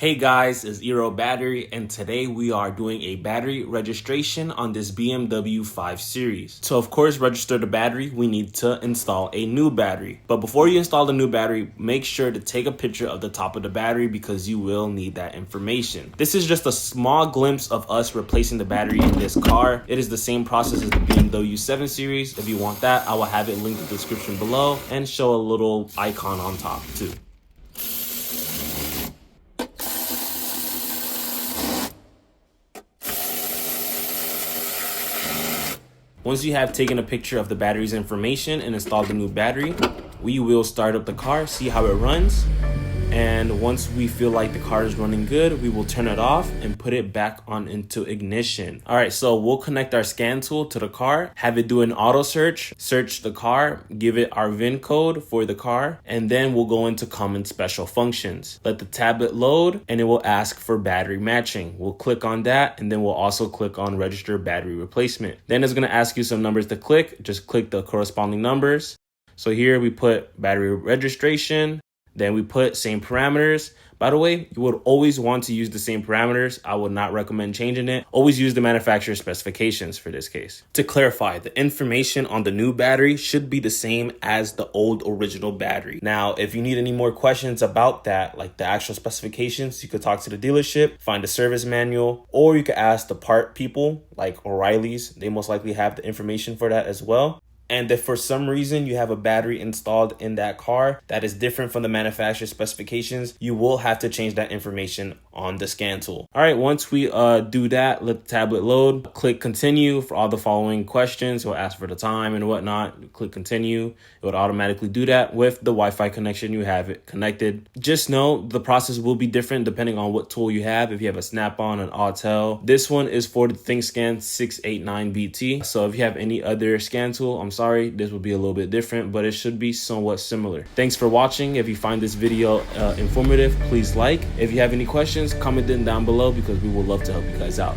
Hey guys, it's Eero Battery, and today we are doing a battery registration on this BMW 5 Series. To of course register the battery, we need to install a new battery. But before you install the new battery, make sure to take a picture of the top of the battery because you will need that information. This is just a small glimpse of us replacing the battery in this car. It is the same process as the BMW 7 Series. If you want that, I will have it linked in the description below and show a little icon on top too. Once you have taken a picture of the battery's information and installed the new battery, we will start up the car, see how it runs. And once we feel like the car is running good, we will turn it off and put it back on into ignition. All right, so we'll connect our scan tool to the car, have it do an auto search the car, give it our VIN code for the car, and then we'll go into common special functions. Let the tablet load and it will ask for battery matching. We'll click on that and then we'll also click on register battery replacement. Then it's gonna ask you some numbers to click. Just click the corresponding numbers. So here we put battery registration. Then we put same parameters. By the way, you would always want to use the same parameters. I would not recommend changing it. Always use the manufacturer specifications for this case. To clarify, the information on the new battery should be the same as the old original battery. Now, if you need any more questions about that, like the actual specifications, you could talk to the dealership, find a service manual, or you could ask the part people like O'Reilly's. They most likely have the information for that as well. And if for some reason you have a battery installed in that car that is different from the manufacturer specifications, you will have to change that information on the scan tool. All right, once we do that, let the tablet load, click continue for all the following questions. It will ask for the time and whatnot. Click continue. It would automatically do that with the Wi-Fi connection you have it connected. Just know the process will be different depending on what tool you have. If you have a Snap-on, an Autel, this one is for the ThinkScan 689BT. So if you have any other scan tool, I'm sorry, this will be a little bit different, but it should be somewhat similar. Thanks for watching. If you find this video informative, please like. If you have any questions, comment them down below because we would love to help you guys out.